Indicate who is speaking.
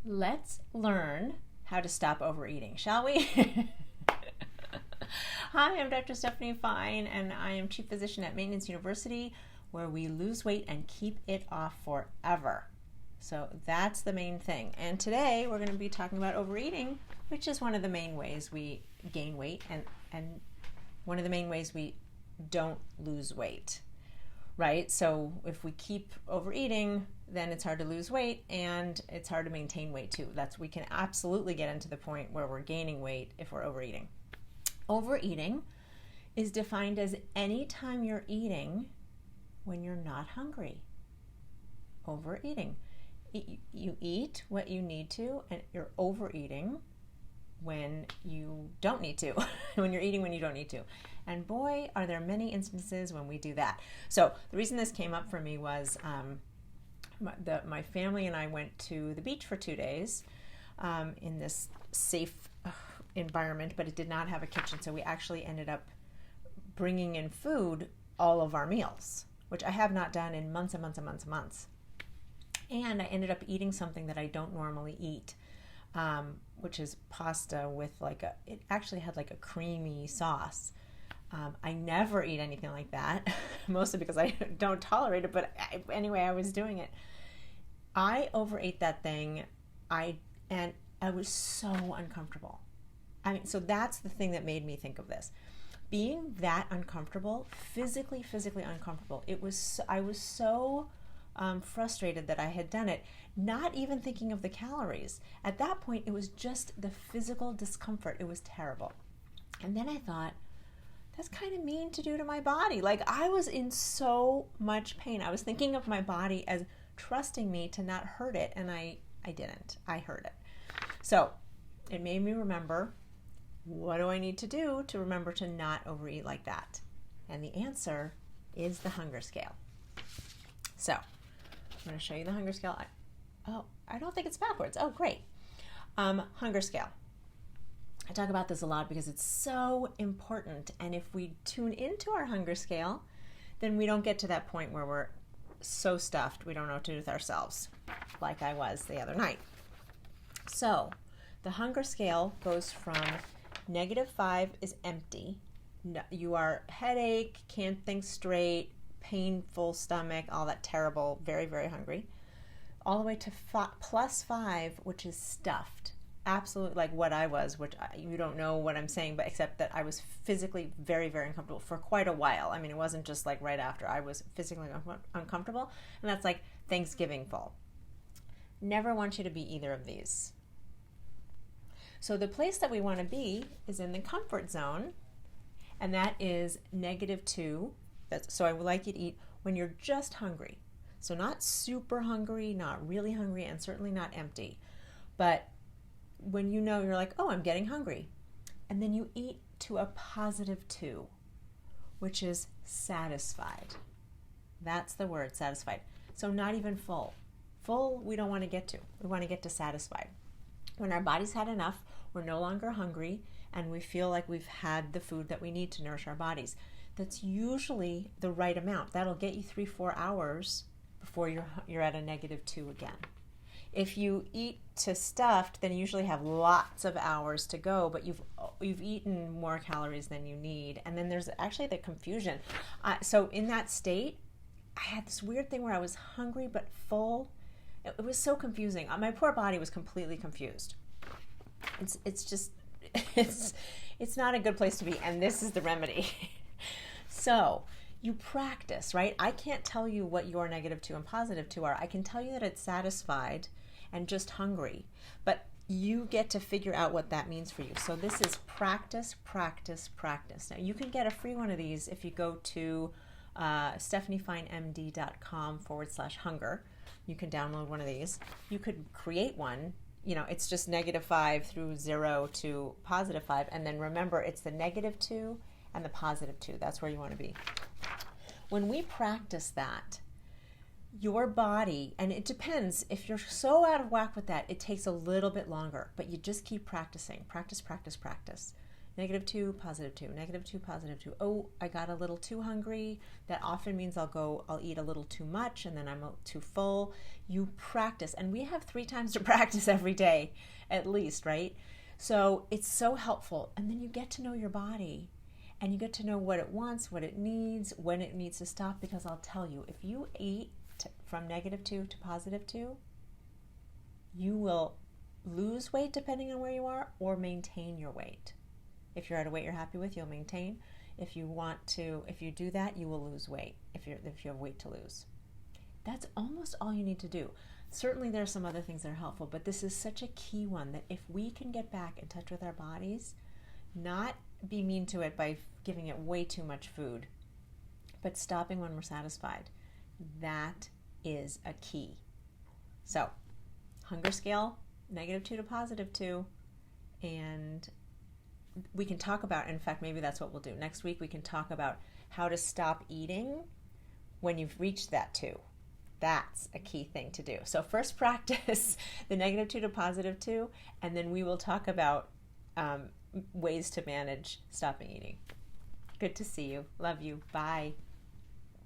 Speaker 1: Let's learn how to stop overeating, shall we? Hi, I'm Dr. Stephanie Fine, and I am Chief Physician at Maintenance University, where we lose weight and keep it off forever. So that's the main thing. And today we're going to be talking about overeating, which is one of the main ways we gain weight and one of the main ways we don't lose weight, right? So if we keep overeating, then it's hard to lose weight and it's hard to maintain weight too. We can absolutely get into the point where we're gaining weight if we're overeating. Overeating is defined as any time you're eating when you're not hungry. Overeating. You eat what you need to, and you're overeating when you don't need to, when you're eating when you don't need to. And boy, are there many instances when we do that. So the reason this came up for me was my family and I went to the beach for 2 days in this safe environment, but it did not have a kitchen. So we actually ended up bringing in food all of our meals, which I have not done in months and months and months and months. And I ended up eating something that I don't normally eat, which is pasta with it actually had like a creamy sauce. I never eat anything like that, mostly because I don't tolerate it, but anyway, I was doing it. I overate that thing, and I was so uncomfortable. So that's the thing that made me think of this. Being that uncomfortable, physically uncomfortable, I was so frustrated that I had done it, not even thinking of the calories. At that point, it was just the physical discomfort. It was terrible. And then I thought, that's kind of mean to do to my body. I was in so much pain. I was thinking of my body as trusting me to not hurt it, and I didn't. I hurt it. So it made me remember, what do I need to do to remember to not overeat like that? And the answer is the hunger scale. So I'm going to show you the hunger scale. I don't think it's backwards. Oh, great. Hunger scale. I talk about this a lot because it's so important. And if we tune into our hunger scale, then we don't get to that point where we're so stuffed we don't know what to do with ourselves, like I was the other night. So the hunger scale goes from -5 is empty. You are headache, can't think straight, painful stomach, all that terrible, very, very hungry, all the way to +5, which is stuffed. Absolutely like what I was, which you don't know what I'm saying, but except that I was physically very, very uncomfortable for quite a while. I mean, it wasn't just like right after. I was physically uncomfortable, and that's like Thanksgiving full. Never want you to be either of these. So the place that we want to be is in the comfort zone, and that is -2. So I would like you to eat when you're just hungry. So not super hungry, not really hungry, and certainly not empty. But when you know you're like, oh, I'm getting hungry. And then you eat to a +2, which is satisfied. That's the word, satisfied. So not even full. Full, we don't want to get to. We want to get to satisfied. When our body's had enough, we're no longer hungry, and we feel like we've had the food that we need to nourish our bodies. That's usually the right amount. That'll get you 3-4 hours before you're at a -2 again. If you eat to stuffed, then you usually have lots of hours to go, but you've eaten more calories than you need. And then there's actually the confusion. So in that state, I had this weird thing where I was hungry but full. It was so confusing. My poor body was completely confused. It's not a good place to be, and this is the remedy. So you practice, right? I can't tell you what your -2 and +2 are. I can tell you that it's satisfied and just hungry, but you get to figure out what that means for you. So this is practice, practice, practice. Now you can get a free one of these if you go to stephaniefinemd.com/hunger. You can download one of these. You could create one. It's just -5 through 0 to +5, and then remember it's the -2 and the +2. That's where you want to be. When we practice that, your body, and it depends, if you're so out of whack with that, it takes a little bit longer, but you just keep practicing. Practice, practice, practice. -2, +2, -2, +2. Oh, I got a little too hungry. That often means I'll eat a little too much and then I'm too full. You practice, and we have 3 times to practice every day, at least, right? So it's so helpful. And then you get to know your body and you get to know what it wants, what it needs, when it needs to stop, because I'll tell you, if you eat from -2 to +2, you will lose weight depending on where you are or maintain your weight. If you're at a weight you're happy with, you'll maintain. If you do that, you will lose weight if you have weight to lose. That's almost all you need to do. Certainly there are some other things that are helpful, but this is such a key one, that if we can get back in touch with our bodies, not be mean to it by giving it way too much food, but stopping when we're satisfied, that is a key. So, hunger scale, -2 to +2, and we can talk about, in fact, maybe that's what we'll do. Next week we can talk about how to stop eating when you've reached that 2. That's a key thing to do. So first practice the -2 to +2, and then we will talk about ways to manage stopping eating. Good to see you. Love you. Bye.